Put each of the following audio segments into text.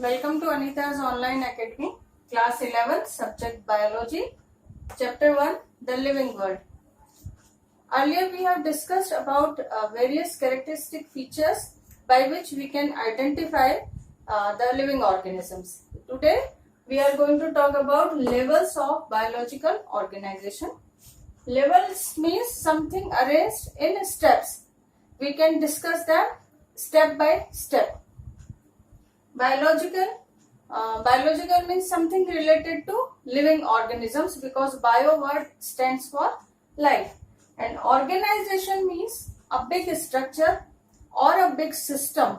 Welcome to Anita's Online Academy, Class 11, Subject Biology, Chapter 1, The Living World. Earlier we have discussed about various characteristic features by which we can identify the living organisms. Today we are going to talk about levels of biological organization. Levels means something arranged in steps. We can discuss them step by step. Biological means something related to living organisms because bio word stands for life, and organization means a big structure or a big system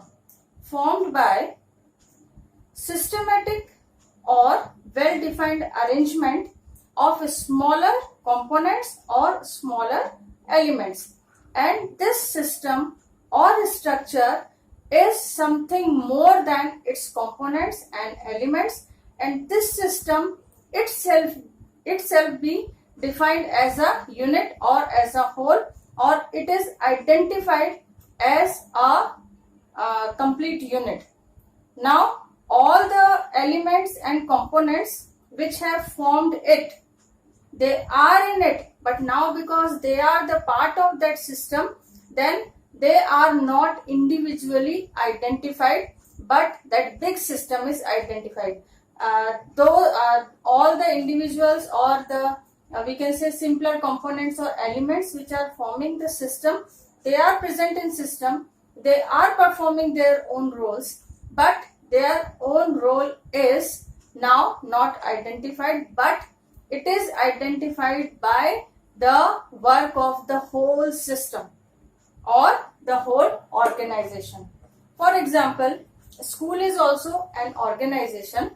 formed by systematic or well-defined arrangement of smaller components or smaller elements, and this system or structure is something more than its components and elements, and this system itself be defined as a unit or as a whole, or it is identified as a complete unit. Now all the elements and components which have formed it, they are in it, but now because they are the part of that system, then they are not individually identified, but that big system is identified. Though all the individuals or the we can say simpler components or elements which are forming the system, they are present in system, they are performing their own roles, but their own role is now not identified, but it is identified by the work of the whole system or the whole organization. For example, school is also an organization,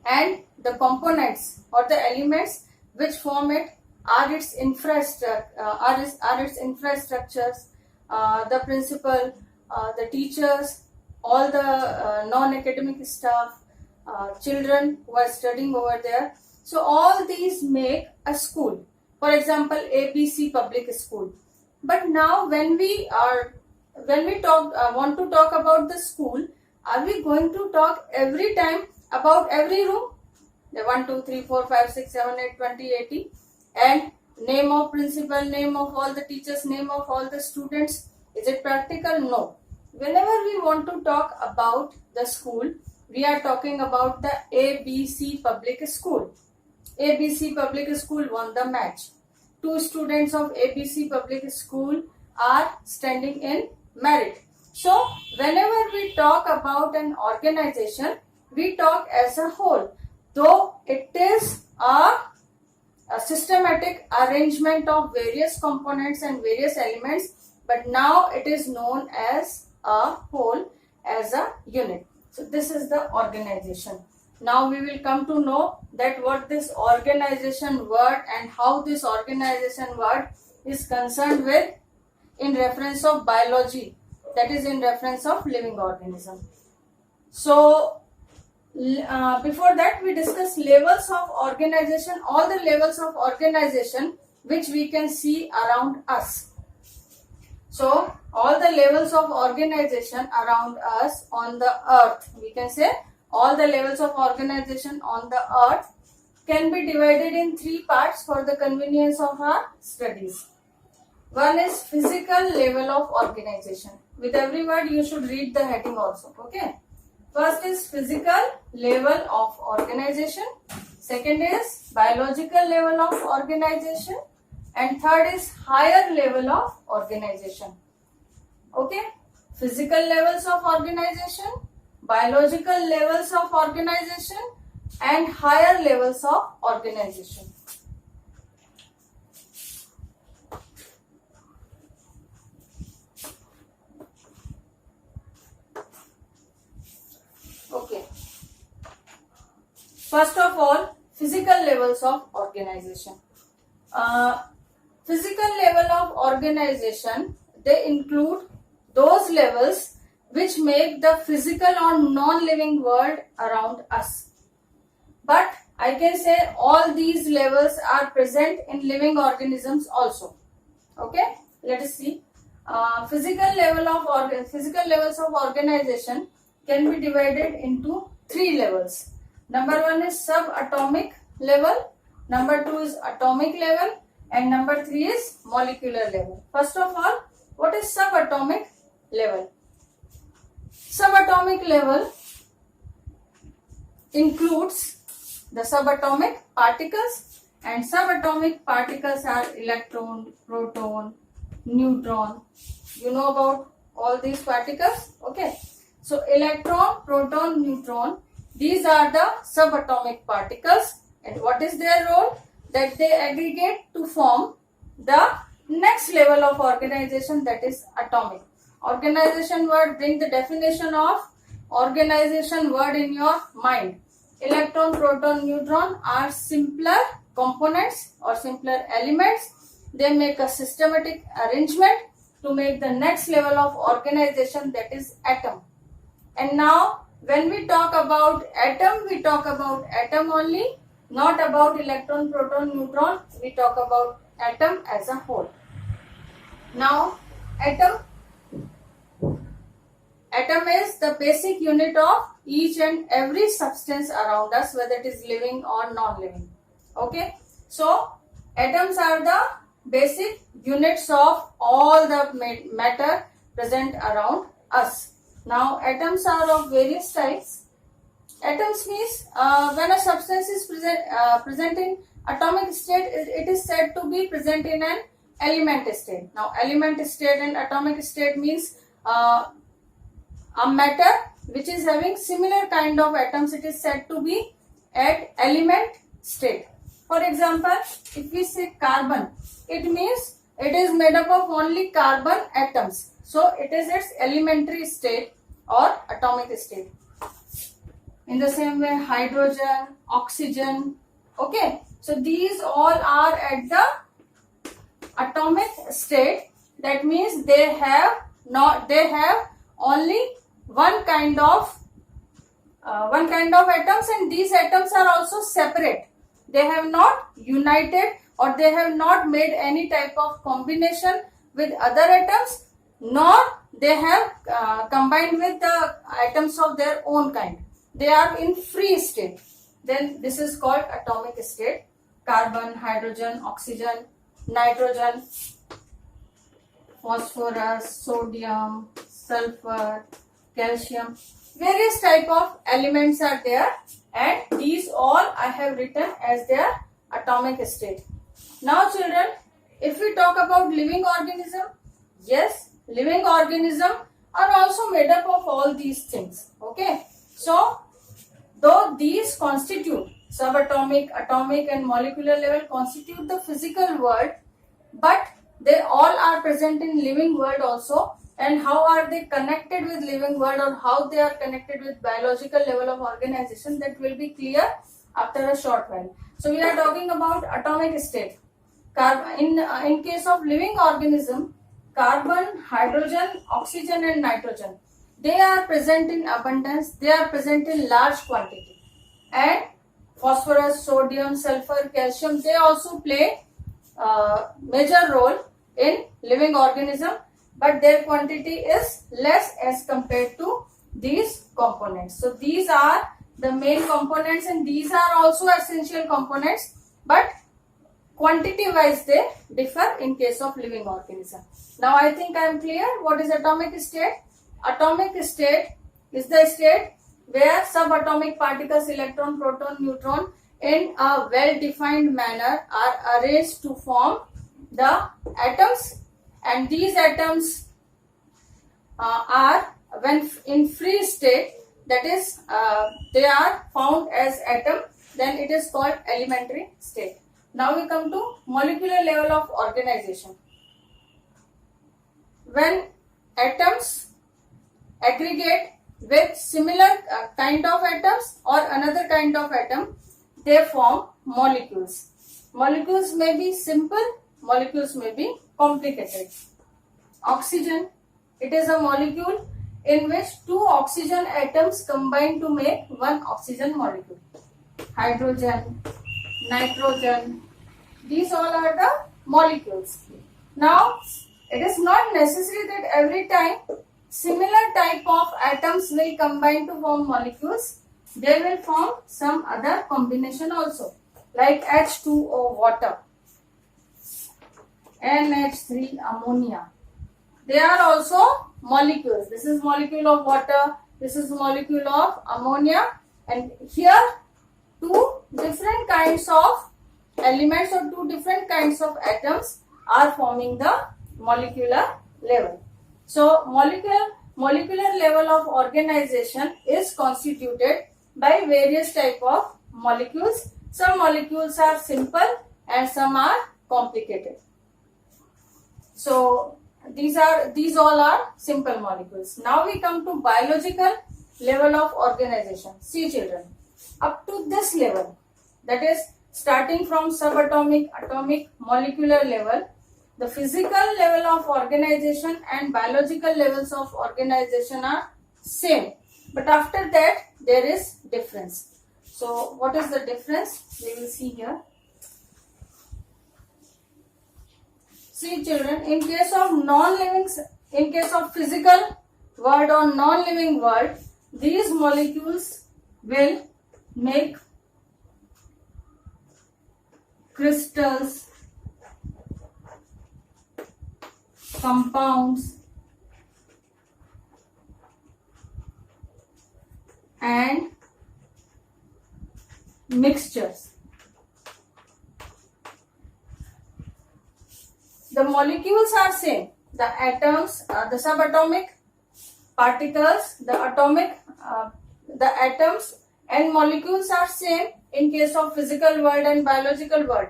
and the components or the elements which form it are its infrastructures, the principal, the teachers, all the non-academic staff, children who are studying over there. So all these make a school. For example, ABC Public School. But now when we want to talk about the school, are we going to talk every time about every room? The 1, 2, 3, 4, 5, 6, 7, 8, 20, 80, and name of principal, name of all the teachers, name of all the students. Is it practical? No. Whenever we want to talk about the school, we are talking about the ABC Public School. ABC Public School won the match. 2 students of ABC Public School are standing in merit. So, whenever we talk about an organization, we talk as a whole. Though it is a systematic arrangement of various components and various elements, but now it is known as a whole, as a unit. So, this is the organization. Now we will come to know that what this organization word and how this organization word is concerned with in reference of biology, that is in reference of living organism. So before that we discuss levels of organization, all the levels of organization which we can see around us. So all the levels of organization around us on the earth, we can say all the levels of organization on the earth can be divided in 3 parts for the convenience of our studies. One is physical level of organization. With every word you should read the heading also. Okay. First is physical level of organization. Second is biological level of organization. And third is higher level of organization. Okay. Physical levels of organization, biological levels of organization, and higher levels of organization. Okay. First of all, physical levels of organization. Physical level of organization, they include those levels which make the physical or non-living world around us. But I can say all these levels are present in living organisms also. Okay, let us see. Physical levels of organization can be divided into three levels. Number one is subatomic level, number two is atomic level, and number three is molecular level. First of all, what is subatomic level? Subatomic level includes the subatomic particles, and subatomic particles are electron, proton, neutron. You know about all these particles? Okay. So electron, proton, neutron, these are the subatomic particles, and what is their role? That they aggregate to form the next level of organization, that is atomic. Organization word, bring the definition of organization word in your mind. Electron, proton, neutron are simpler components or simpler elements. They make a systematic arrangement to make the next level of organization, that is atom. And now when we talk about atom, we talk about atom only, not about electron, proton, neutron. We talk about atom as a whole. Now atom is the basic unit of each and every substance around us, whether it is living or non-living. Okay, so atoms are the basic units of all the matter present around us. Now atoms are of various types. Atoms means when a substance is present in atomic state, it is said to be present in an element state. Now element state and atomic state means a matter which is having similar kind of atoms, it is said to be at element state. For example, if we say carbon, it means it is made up of only carbon atoms. So it is its elementary state or atomic state. In the same way, hydrogen, oxygen. Okay, so these all are at the atomic state. That means they have only one kind of atoms, and these atoms are also separate. They have not united, or they have not made any type of combination with other atoms, nor they have combined with the atoms of their own kind. They are in free state. Then this is called atomic state. Carbon, hydrogen, oxygen, nitrogen, phosphorus, sodium, sulfur, calcium, various type of elements are there, and these all I have written as their atomic state. Now children, if we talk about living organism, yes, living organism are also made up of all these things. Okay, so though these constitute subatomic, atomic and molecular level constitute the physical world, but they all are present in living world also. And how are they connected with living world, or how they are connected with biological level of organization, that will be clear after a short while. So we are talking about atomic state. In case of living organism, carbon, hydrogen, oxygen and nitrogen, they are present in abundance, they are present in large quantity. And phosphorus, sodium, sulfur, calcium, they also play a major role in living organism, but their quantity is less as compared to these components. So these are the main components, and these are also essential components, but quantity wise they differ in case of living organism. Now I think I am clear what is atomic state. Atomic state is the state where subatomic particles, electron, proton, neutron, in a well-defined manner are arranged to form the atoms, and these atoms are, when in free state, that is they are found as atom, then it is called elementary state. Now we come to molecular level of organization. When atoms aggregate with similar kind of atoms or another kind of atom, they form molecules. Molecules may be simple, molecules may be complicated. Oxygen, it is a molecule in which two oxygen atoms combine to make one oxygen molecule. Hydrogen, nitrogen, these all are the molecules. Now, it is not necessary that every time similar type of atoms will combine to form molecules. They will form some other combination also, like H2O water, NH3 ammonia. They are also molecules. This is molecule of water, this is molecule of ammonia, and here two different kinds of elements or two different kinds of atoms are forming the molecular level. So molecular level of organization is constituted by various type of molecules. Some molecules are simple and some are complicated. So these all are simple molecules. Now we come to biological level of organization. See children, up to this level, that is starting from subatomic, atomic, molecular level, the physical level of organization and biological levels of organization are same. But after that there is difference. So what is the difference? We will see here. See children, in case of physical world or non-living world, these molecules will make crystals, compounds, and mixtures. The molecules are same. The atoms, the subatomic particles, the atoms and molecules are same in case of physical world and biological world.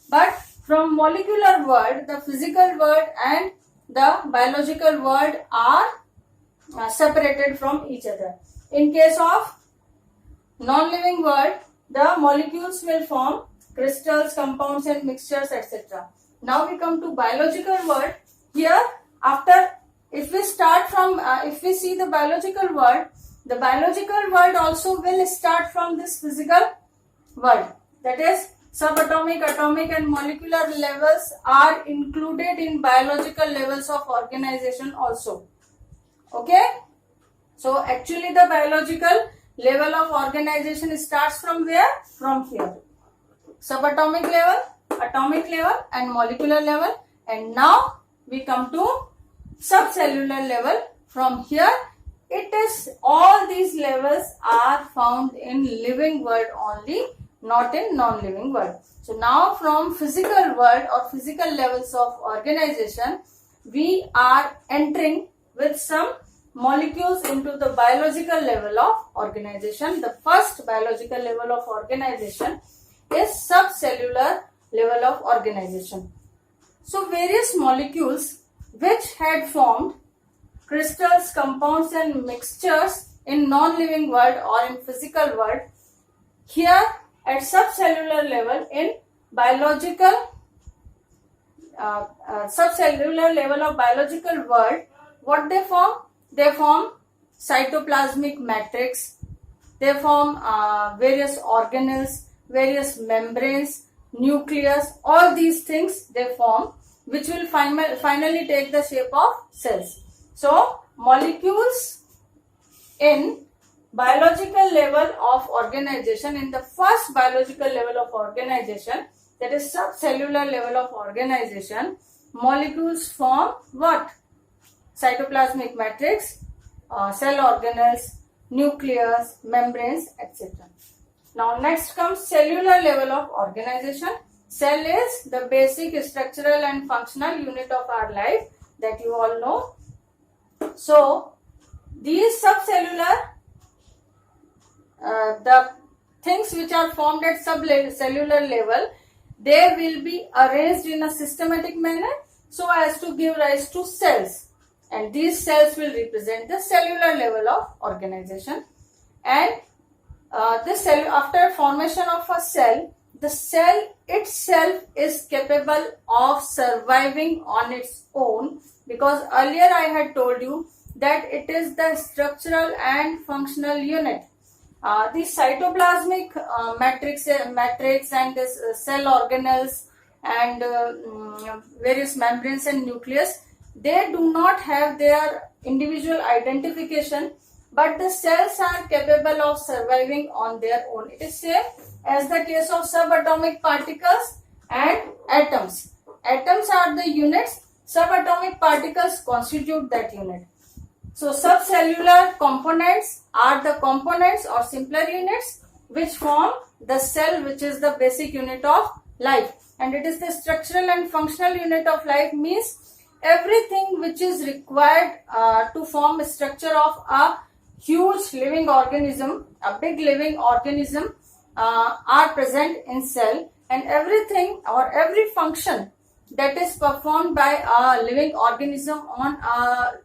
But from molecular world, the physical world and the biological world are separated from each other. In case of non-living world, the molecules will form crystals, compounds and mixtures, etc. Now we come to biological world. Here, if we see the biological world also will start from this physical world. That is, subatomic, atomic and molecular levels are included in biological levels of organization also. Okay? So actually the biological level of organization starts from where? From here. Subatomic level, atomic level and molecular level, and now we come to subcellular level. From here, it is all these levels are found in living world only, not in non-living world. So now from physical world or physical levels of organization, we are entering with some molecules into the biological level of organization. The first biological level of organization is subcellular level of organization. So various molecules which had formed crystals, compounds and mixtures in non-living world or in physical world, here at subcellular level in biological subcellular level of biological world, what they form? They form cytoplasmic matrix, they form various organelles, various membranes, nucleus, all these things they form, which will finally take the shape of cells. So molecules in biological level of organization, in the first biological level of organization, that is subcellular level of organization, molecules form what? Cytoplasmic matrix, cell organelles, nucleus, membranes, etc. Now next comes cellular level of organization. Cell is the basic structural and functional unit of our life that you all know. So these subcellular, the things which are formed at subcellular level, they will be arranged in a systematic manner so as to give rise to cells, and these cells will represent the cellular level of organization. And this cell, after formation of a cell, the cell itself is capable of surviving on its own, because earlier I had told you that it is the structural and functional unit. The cytoplasmic matrix and this cell organelles and various membranes and nucleus, they do not have their individual identification, but the cells are capable of surviving on their own. It is same as the case of subatomic particles and atoms. Atoms are the units, subatomic particles constitute that unit. So subcellular components are the components or simpler units which form the cell, which is the basic unit of life, and it is the structural and functional unit of life, means everything which is required to form a structure of a huge living organism, a big living organism are present in cell, and everything or every function that is performed by a living organism on a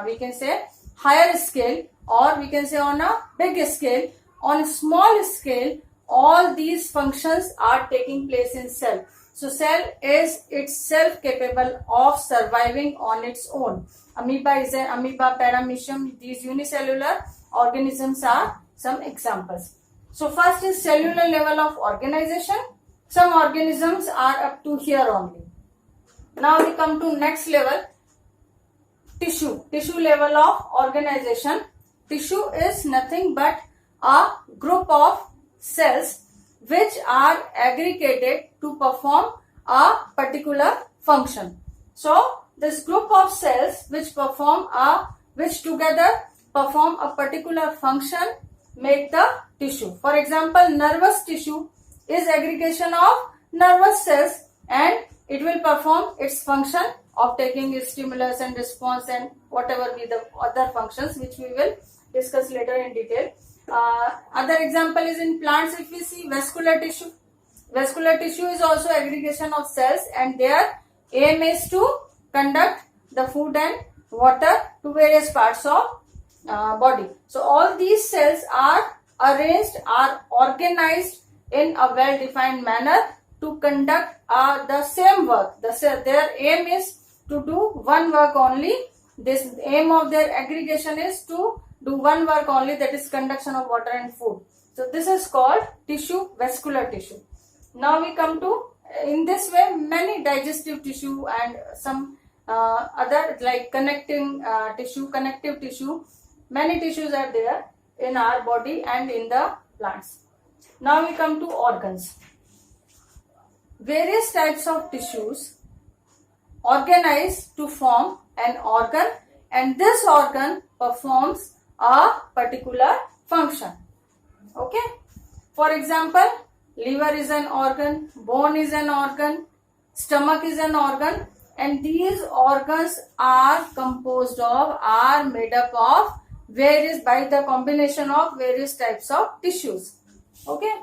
we can say higher scale, or we can say on a big scale, on a small scale, all these functions are taking place in cell. So cell is itself capable of surviving on its own. Amoeba is an amoeba, paramecium, these unicellular organisms are some examples. So first is cellular level of organization. Some organisms are up to here only. Now we come to next level, tissue level of organization. Tissue is nothing but a group of cells which are aggregated to perform a particular function. So this group of cells which together perform a particular function make the tissue. For example, nervous tissue is aggregation of nervous cells, and it will perform its function of taking stimulus and response and whatever be the other functions which we will discuss later in detail. Other example is in plants. If we see vascular tissue, vascular tissue is also aggregation of cells, and their aim is to conduct the food and water to various parts of body. So all these cells are arranged, are organized in a well defined manner to conduct the same work. Their aim is to do one work only. This aim of their aggregation is to do one work only, that is conduction of water and food. So this is called tissue, vascular tissue. Now we come to, in this way, many digestive tissue and some other like connecting tissue, connective tissue, many tissues are there in our body and in the plants. Now we come to organs. Various types of tissues organize to form an organ, and this organ performs a particular function. Okay. For example, liver is an organ, bone is an organ, stomach is an organ, and these organs are made up of various, by the combination of various types of tissues. Okay.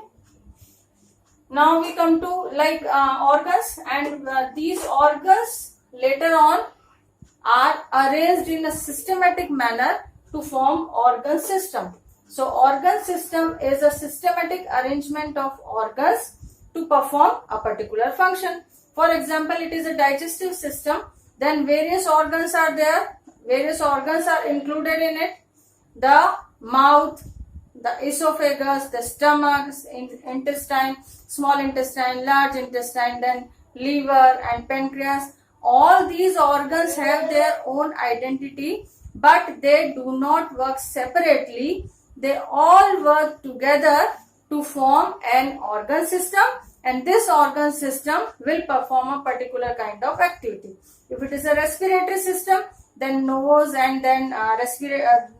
Now we come to like organs, and these organs later on are arranged in a systematic manner to form organ system. So organ system is a systematic arrangement of organs to perform a particular function. For example, it is a digestive system, then various organs are there, various organs are included in it. The mouth, the esophagus, the stomach, intestine, small intestine, large intestine, then liver and pancreas. All these organs have their own identity, but they do not work separately. They all work together to form an organ system, and this organ system will perform a particular kind of activity. If it is a respiratory system, then nose and then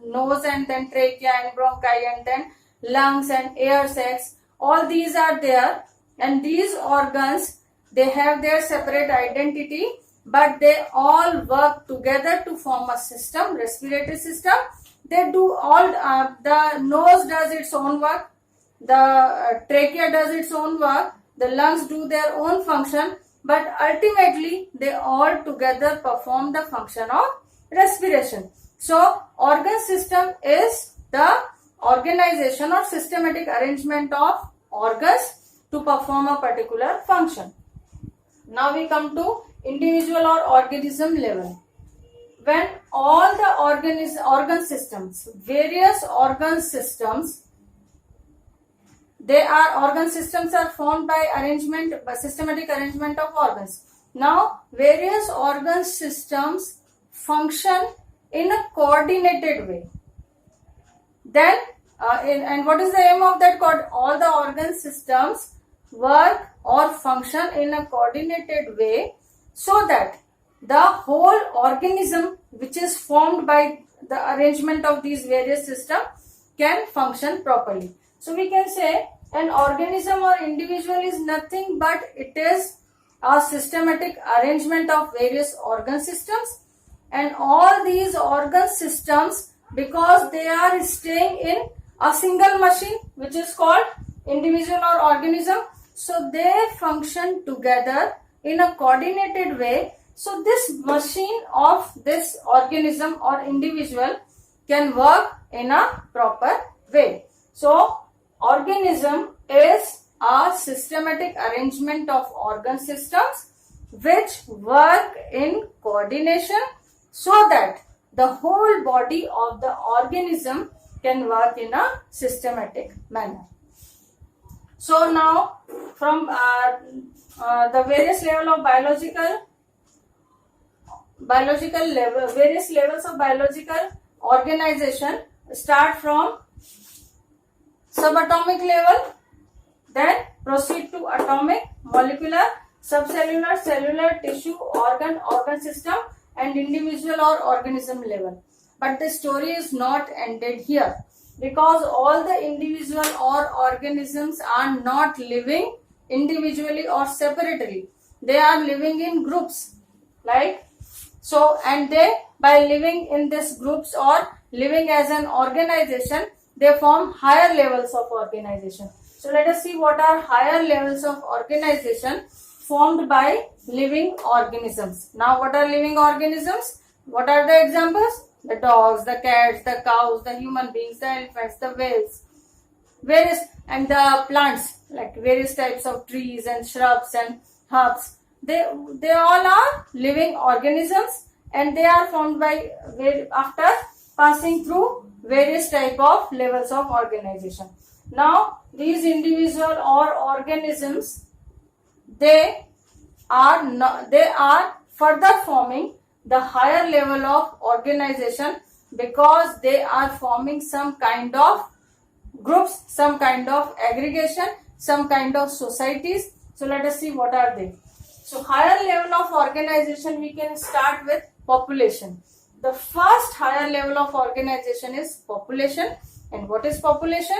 nose and then trachea and bronchi and then lungs and air sacs, all these are there, and these organs, they have their separate identity, but they all work together to form a system, respiratory system. They do all, the nose does its own work, the trachea does its own work, the lungs do their own function, but ultimately they all together perform the function of respiration. So organ system is the organization or systematic arrangement of organs to perform a particular function. Now we come to individual or organism level. When all the organ systems, various organ systems, organ systems are formed by systematic arrangement of organs. Now various organ systems function in a coordinated way. Then, and what is the aim of that? All the organ systems work or function in a coordinated way so that the whole organism, which is formed by the arrangement of these various systems, can function properly. So we can say an organism or individual is nothing but it is a systematic arrangement of various organ systems, and all these organ systems, because they are staying in a single machine which is called individual or organism, so they function together in a coordinated way. So this machine of this organism or individual can work in a proper way. So organism is a systematic arrangement of organ systems which work in coordination so that the whole body of the organism can work in a systematic manner. So now from the various level of various levels of biological organization start from subatomic level, then proceed to atomic, molecular, subcellular, cellular, tissue, organ system, and individual or organism level. But the story is not ended here, because all the individual or organisms are not living individually or separately. They are living in groups, like so, and they, by living in these groups or living as an organization, they form higher levels of organization. So let us see what are higher levels of organization formed by living organisms. Now what are living organisms? What are the examples? The dogs, the cats, the cows, the human beings, the elephants, the whales, various, and the plants, like various types of trees and shrubs and herbs. They all are living organisms, and they are formed by after passing through various type of levels of organization. Now these individual or organisms, they are further forming the higher level of organization, because they are forming some kind of groups, some kind of aggregation, some kind of societies. So let us see what are they. So higher level of organization, we can start with population. The first higher level of organization is population. And what is population?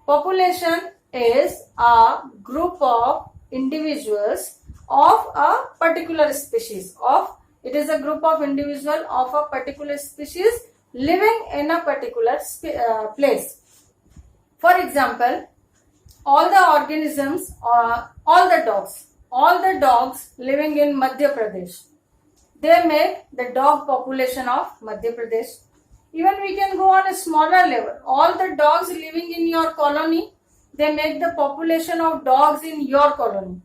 Population is a group of individuals of a particular species. It is a group of individuals of a particular species living in a particular place. For example, all the organisms, all the dogs living in Madhya Pradesh, they make the dog population of Madhya Pradesh. Even we can go on a smaller level. All the dogs living in your colony, they make the population of dogs in your colony.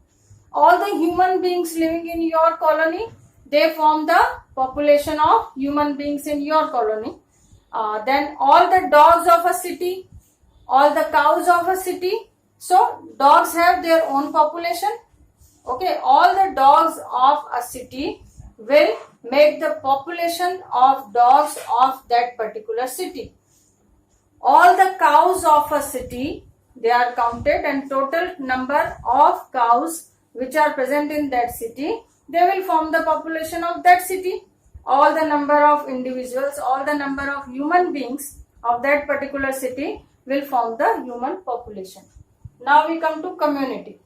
All the human beings living in your colony, they form the population of human beings in your colony. Then all the dogs of a city, all the cows of a city. So dogs have their own population. Okay, all the dogs of a city will make the population of dogs of that particular city. All the cows of a city, they are counted, and total number of cows which are present in that city, they will form the population of that city. All the number of individuals, all the number of human beings of that particular city will form the human population. Now we come to community.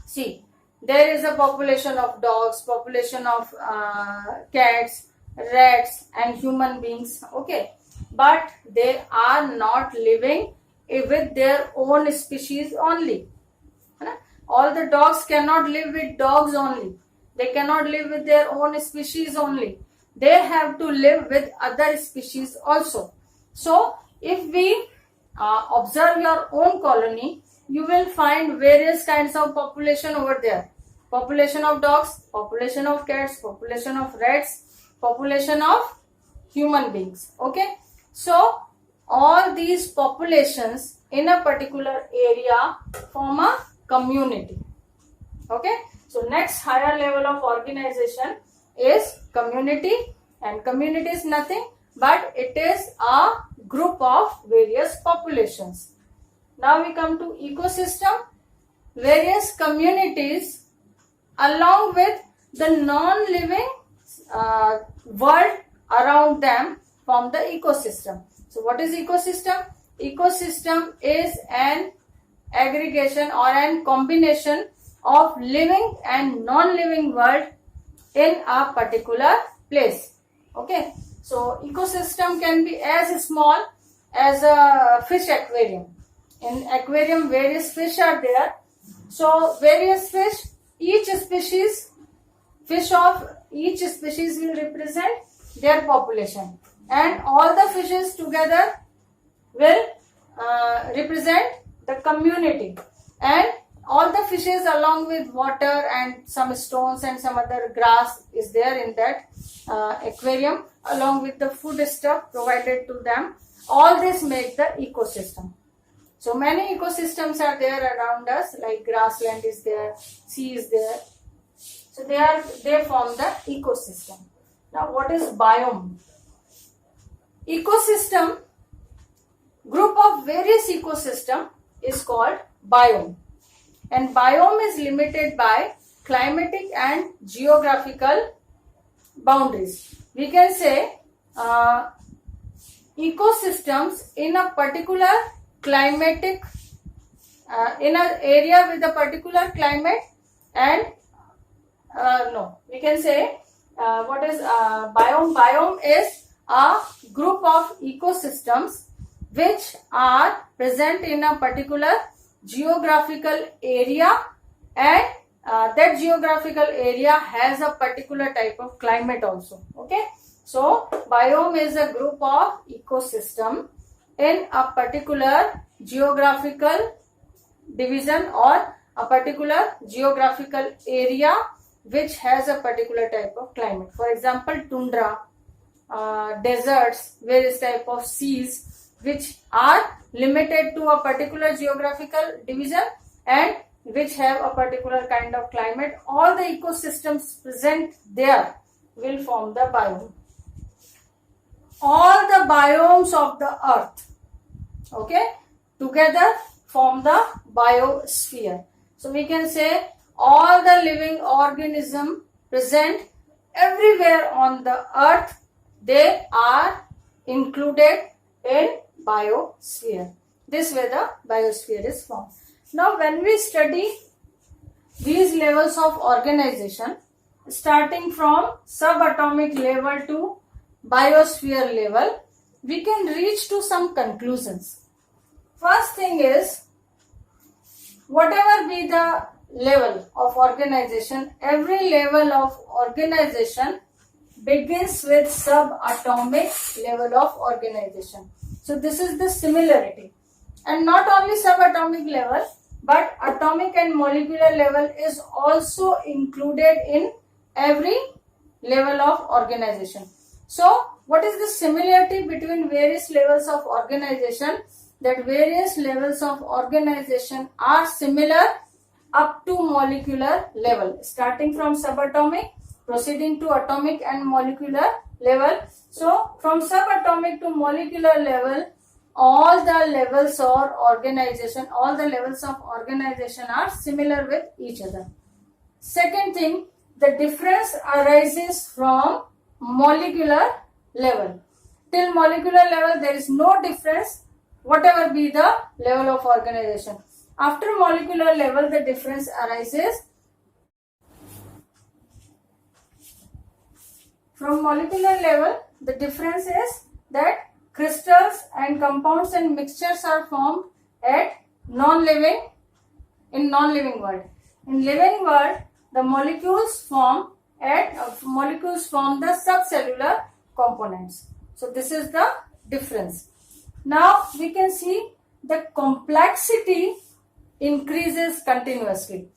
See, there is a population of dogs, population of cats, rats, and human beings. Okay, but they are not living with their own species only. All the dogs cannot live with dogs only. They cannot live with their own species only. They have to live with other species also. So, if we observe your own colony, you will find various kinds of population over there. Population of dogs, population of cats, population of rats, population of human beings. Okay. So, all these populations in a particular area form a community. Okay. So, next higher level of organization is community. And community is nothing but it is a group of various populations. Now we come to ecosystem. Various communities along with the non-living world around them form the ecosystem. So what is ecosystem? Ecosystem is an aggregation or an combination of living and non-living world in a particular place. Okay, so ecosystem can be as small as a fish aquarium. In aquarium, various fish are there. So various fish, each species, fish of each species will represent their population, and all the fishes together will represent the community, and all the fishes along with water and some stones and some other grass is there in that aquarium, along with the food stuff provided to them. All this make the ecosystem. So many ecosystems are there around us, like grassland is there, sea is there. So they form the ecosystem. Now what is biome? Ecosystem, group of various ecosystem is called biome. And biome is limited by climatic and geographical boundaries. We can say ecosystems in a particular climatic, in an area with a particular climate, and we can say what is biome? Biome is a group of ecosystems which are present in a particular geographical area, and that geographical area has a particular type of climate also. Okay, so biome is a group of ecosystem in a particular geographical division or a particular geographical area which has a particular type of climate. For example, tundra, deserts, various type of seas which are limited to a particular geographical division and which have a particular kind of climate. All the ecosystems present there will form the biome. All the biomes of the earth, okay, together form the biosphere. So we can say all the living organism present everywhere on the earth, they are included in biosphere. This way the biosphere is formed. Now when we study these levels of organization, starting from subatomic level to biosphere level, we can reach to some conclusions. First thing is, whatever be the level of organization, every level of organization begins with subatomic level of organization. So this is the similarity. And not only subatomic level, but atomic and molecular level is also included in every level of organization. So what is the similarity between various levels of organization? That various levels of organization are similar up to molecular level, starting from subatomic, proceeding to atomic and molecular level. So from subatomic to molecular level, all the levels of organization, all the levels of organization are similar with each other. Second thing, the difference arises from molecular level. Till molecular level there is no difference, whatever be the level of organization. After molecular level the difference arises. From molecular level the difference is that crystals and compounds and mixtures are formed at non-living, in non-living world. In living world the molecules form the subcellular components. So this is the difference. Now we can see the complexity increases continuously.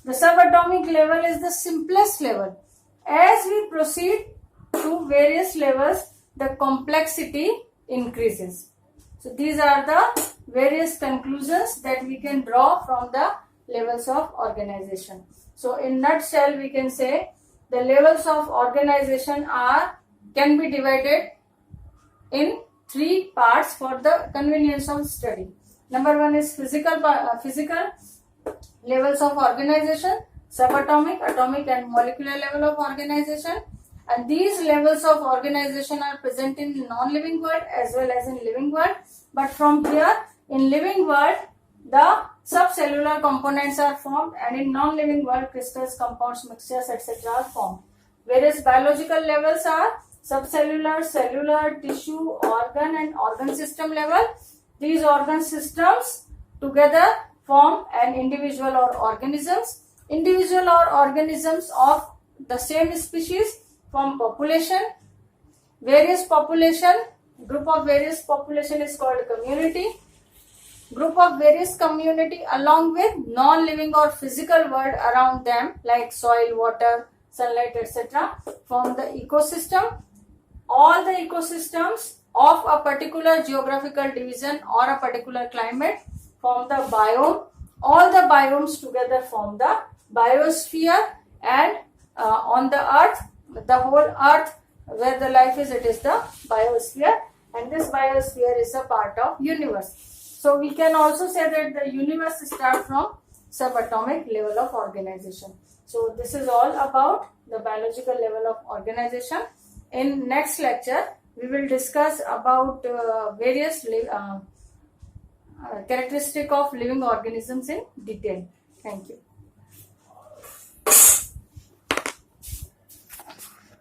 The subatomic level is the simplest level. As we proceed to various levels, the complexity increases. So these are the various conclusions that we can draw from the levels of organization. So in nutshell we can say the levels of organization are can be divided in 3 parts for the convenience of study. Number 1 is physical levels of organization, subatomic, atomic and molecular level of organization, and these levels of organization are present in non-living world as well as in living world. But from here, in living world, the subcellular components are formed, and in non-living world, crystals, compounds, mixtures, etc. are formed. Various biological levels are subcellular, cellular, tissue, organ and organ system level. These organ systems together form an individual or organisms. Individual or organisms of the same species form population. Various population, group of various population is called community. Group of various community along with non-living or physical world around them like soil, water, sunlight, etc. form the ecosystem. All the ecosystems of a particular geographical division or a particular climate form the biome. All the biomes together form the biosphere, and on the earth, the whole earth where the life is, it is the biosphere, and this biosphere is a part of universe. So we can also say that the universe starts from subatomic level of organization. So this is all about the biological level of organization. In next lecture, we will discuss about various characteristic of living organisms in detail. Thank you.